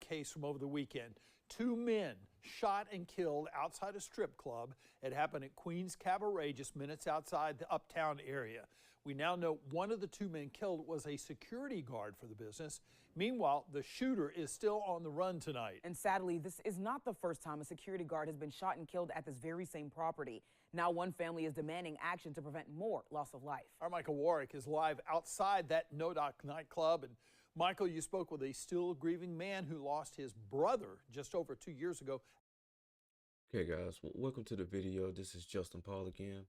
case from over the weekend. 2 men shot and killed outside a strip club. It happened at Queen's Cabaret, just minutes outside the Uptown area. We now know one of the 2 men killed was a security guard for the business. Meanwhile, the shooter is still on the run tonight. And sadly, this is not the first time a security guard has been shot and killed at this very same property. Now one family is demanding action to prevent more loss of life. Our Michael Warwick is live outside that No-Doc nightclub. And Michael, you spoke with a still grieving man who lost his brother just over 2 years ago. Okay guys, welcome to the video. This is Justin Paul again.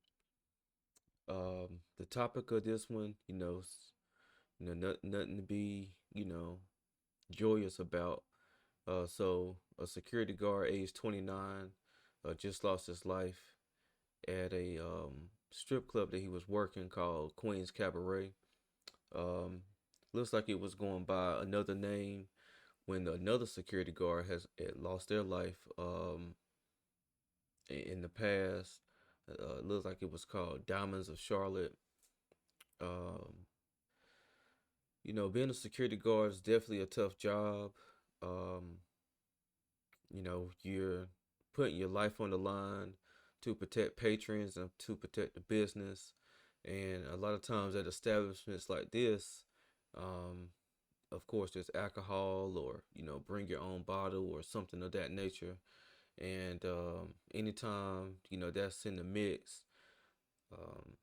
The topic of this one, nothing to be, joyous about. So a security guard, age 29, just lost his life at a strip club that he was working called Queen's Cabaret. Looks like it was going by another name when another security guard had lost their life in the past. Looks like it was called Diamonds of Charlotte. Being a security guard is definitely a tough job. You're putting your life on the line to protect patrons and to protect the business. And a lot of times at establishments like this, of course, there's alcohol or, bring your own bottle or something of that nature. And anytime, that's in the mix,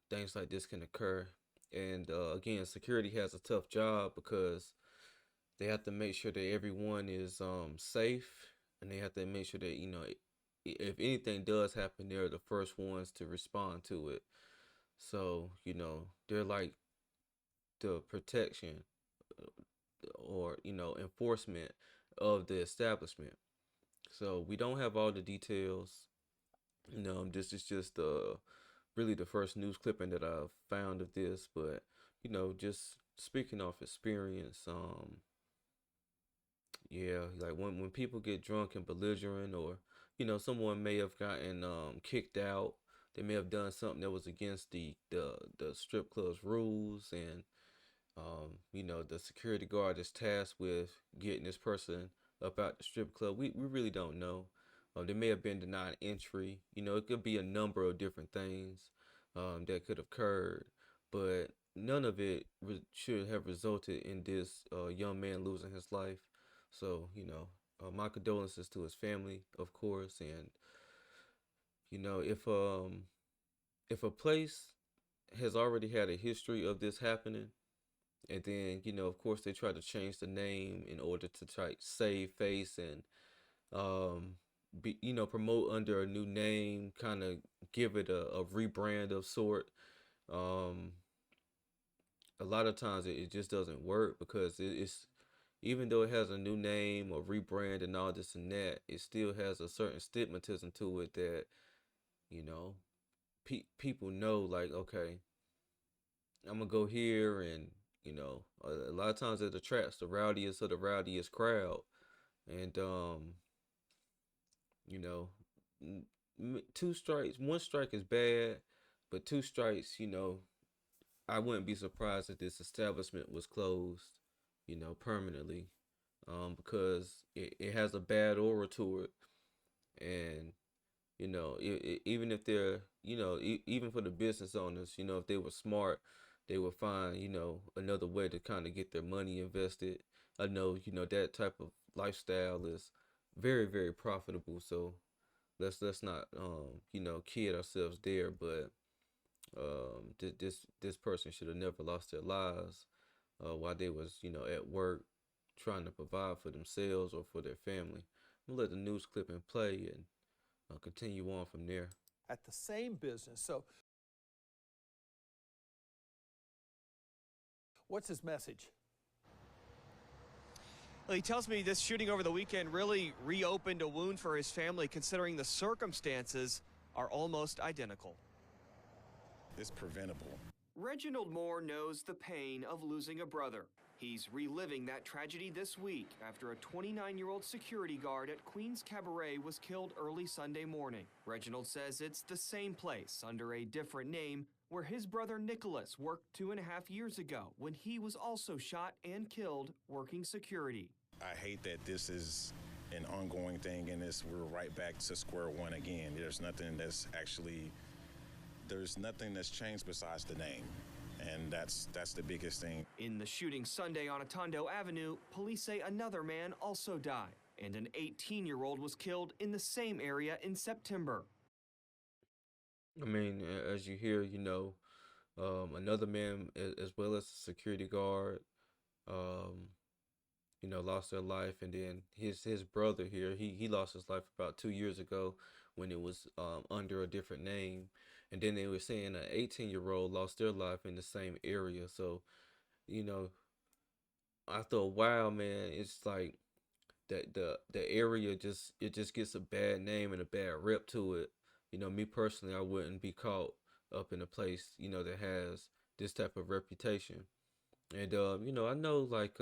things like this can occur. And again, security has a tough job because they have to make sure that everyone is safe, and they have to make sure that, if anything does happen, they're the first ones to respond to it. So, they're like the protection or, enforcement of the establishment. So we don't have all the details. This is just really the first news clipping that I've found of this, but just speaking off experience, yeah, like when people get drunk and belligerent, or someone may have gotten kicked out, they may have done something that was against the strip club's rules, and the security guard is tasked with getting this person up out the strip club. We really don't know. They may have been denied entry. It could be a number of different things that could have occurred, but none of it should have resulted in this young man losing his life. So, my condolences to his family, of course. And, if a place has already had a history of this happening, and then, of course, they try to change the name in order to try to save face and, promote under a new name, kind of give it a rebrand of sort. A lot of times it just doesn't work because it's, even though it has a new name or rebrand and all this and that, it still has a certain stigmatism to it that, people know, like, okay, I'm going to go here, and, a lot of times it attracts the rowdiest of the rowdiest crowd. And, 2 strikes, 1 strike is bad, but 2 strikes, I wouldn't be surprised if this establishment was closed, permanently, because it has a bad aura to it. And, even if they're, even for the business owners, if they were smart, they would find, another way to kind of get their money invested. I know, that type of lifestyle is very, very profitable. So let's not, kid ourselves there. But this person should have never lost their lives while they was, at work trying to provide for themselves or for their family. I'm gonna let the news clipping play and continue on from there. At the same business. So what's his message? Well, he tells me this shooting over the weekend really reopened a wound for his family, considering the circumstances are almost identical. It's preventable. Reginald Moore knows the pain of losing a brother. He's reliving that tragedy this week after a 29-year-old security guard at Queen's Cabaret was killed early Sunday morning. Reginald says it's the same place under a different name where his brother Nicholas worked 2.5 years ago when he was also shot and killed working security. I hate that this is an ongoing thing and we're right back to square one again. There's nothing that's changed besides the name. And that's the biggest thing. In the shooting Sunday on Atondo Avenue, police say another man also died, and an 18-year-old was killed in the same area in September. I mean, as you hear, another man, as well as a security guard, um, lost their life, and then his brother here, he lost his life about 2 years ago when it was under a different name, and then they were saying an 18-year-old lost their life in the same area. So, you know, after a while, man, it's like that the area just gets a bad name and a bad rep to it. Me personally, I wouldn't be caught up in a place that has this type of reputation. And I know like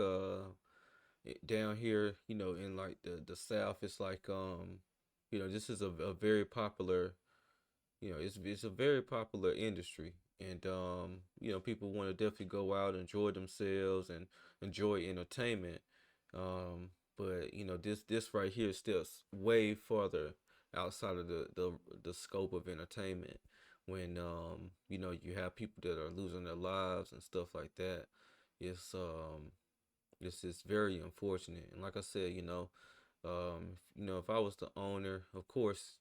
down here, in like the South, it's like this is a very popular, it's a very popular industry, and people want to definitely go out, enjoy themselves, and enjoy entertainment. But this right here steps way further outside of the scope of entertainment when you have people that are losing their lives and stuff like that. It's this is very unfortunate. And like I said, if I was the owner, of course,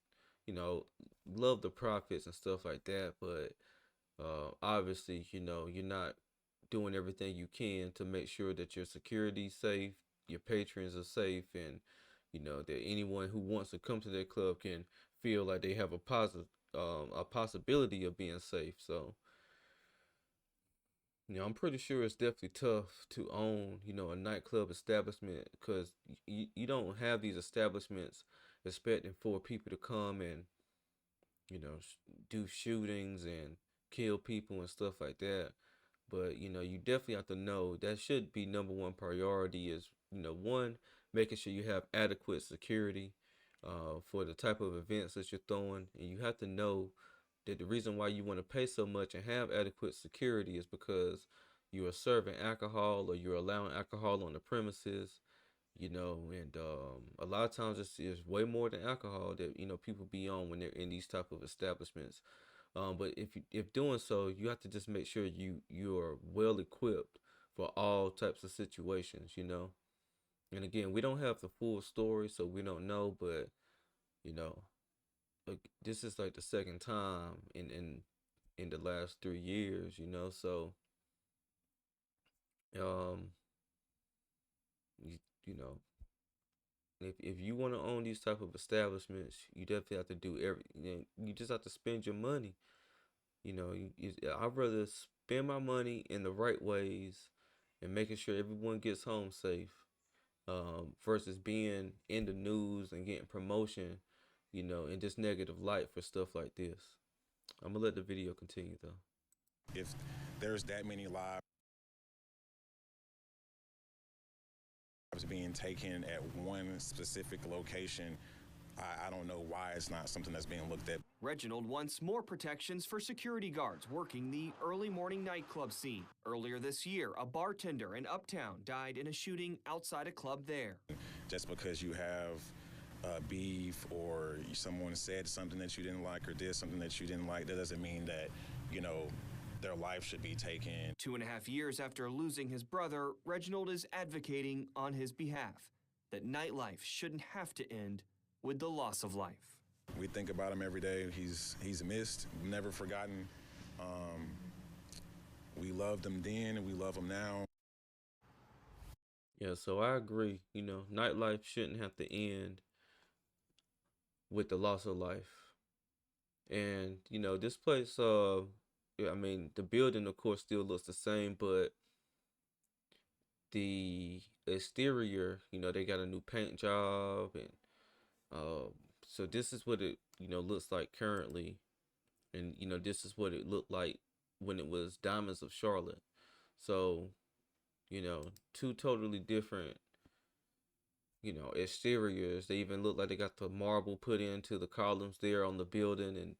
love the profits and stuff like that, but obviously, you're not doing everything you can to make sure that your security's safe, your patrons are safe, and that anyone who wants to come to their club can feel like they have a possibility of being safe. So I'm pretty sure it's definitely tough to own, a nightclub establishment, because you don't have these establishments expecting for people to come and, do shootings and kill people and stuff like that. But, you definitely have to know that should be number one priority is, one, making sure you have adequate security for the type of events that you're throwing. And you have to know that the reason why you want to pay so much and have adequate security is because you are serving alcohol or you're allowing alcohol on the premises, and a lot of times it's way more than alcohol that people be on when they're in these type of establishments. But if doing so, you have to just make sure you are well equipped for all types of situations, And again, we don't have the full story, so we don't know, but you know this is like the second time in the last 3 years, so um you, you know if you want to own these type of establishments, you definitely have to do you just have to spend your money. I'd rather spend my money in the right ways and making sure everyone gets home safe, versus being in the news and getting promotion, in this negative light for stuff like this. I'm gonna let the video continue though. If there's that many lives being taken at one specific location, I don't know why it's not something that's being looked at. Reginald wants more protections for security guards working the early morning nightclub scene. Earlier this year, a bartender in Uptown died in a shooting outside a club there. Just because you have beef or someone said something that you didn't like or did something that you didn't like, that doesn't mean that, their life should be taken. 2.5 years after losing his brother, Reginald is advocating on his behalf that nightlife shouldn't have to end with the loss of life. We think about him every day. He's missed, never forgotten. We loved him then and we love him now. Yeah, so I agree. Nightlife shouldn't have to end with the loss of life. And this place, I mean, the building of course still looks the same, but the exterior, they got a new paint job, and so this is what it looks like currently, and this is what it looked like when it was Diamonds of Charlotte. So two totally different exteriors. They even look like they got the marble put into the columns there on the building, and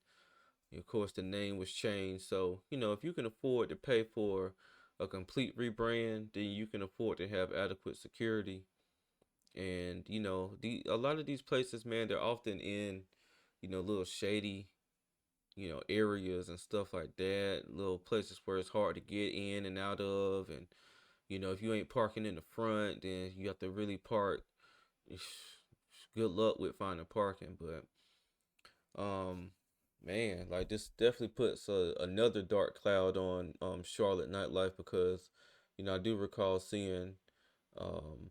of course the name was changed. So if you can afford to pay for a complete rebrand, then you can afford to have adequate security. And a lot of these places, man, they're often in little shady areas and stuff like that, little places where it's hard to get in and out of. And if you ain't parking in the front, then you have to really park. Good luck with finding parking. But man, like, this definitely puts another dark cloud on Charlotte nightlife, because I do recall seeing um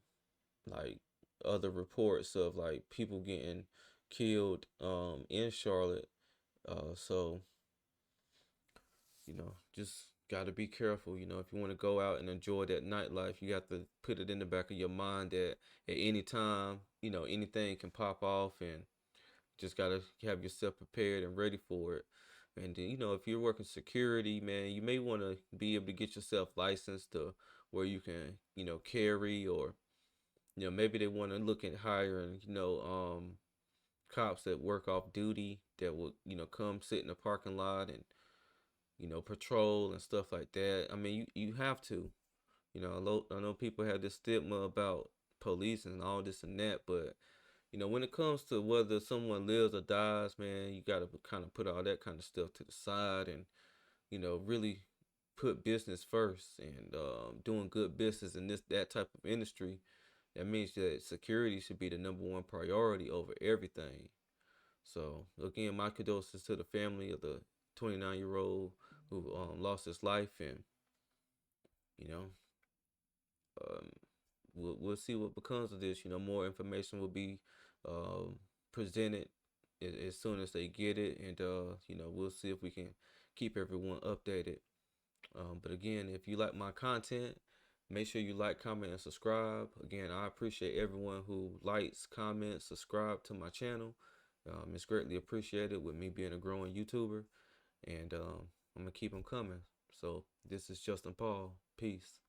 like other reports of like people getting killed in Charlotte. So just got to be careful. If you want to go out and enjoy that nightlife, you have to put it in the back of your mind that at any time, anything can pop off, and just got to have yourself prepared and ready for it. And then, if you're working security, man, you may want to be able to get yourself licensed to where you can, carry, or, maybe they want to look at hiring, cops that work off duty that will, come sit in the parking lot and, patrol and stuff like that. I mean, you have to. I know people have this stigma about police and all this and that, but when it comes to whether someone lives or dies, man, you got to kind of put all that kind of stuff to the side, and really put business first, and doing good business in that type of industry. That means that security should be the number one priority over everything. So again, my condolences to the family of the 29-year-old who lost his life, and you know, um, we'll see what becomes of this. More information will be um, presented as soon as they get it, and we'll see if we can keep everyone updated. But again, if you like my content, make sure you like, comment, and subscribe. Again, I appreciate everyone who likes, comments, subscribe to my channel. It's greatly appreciated with me being a growing YouTuber, and I'm gonna keep them coming. So this is Justin Paul. Peace.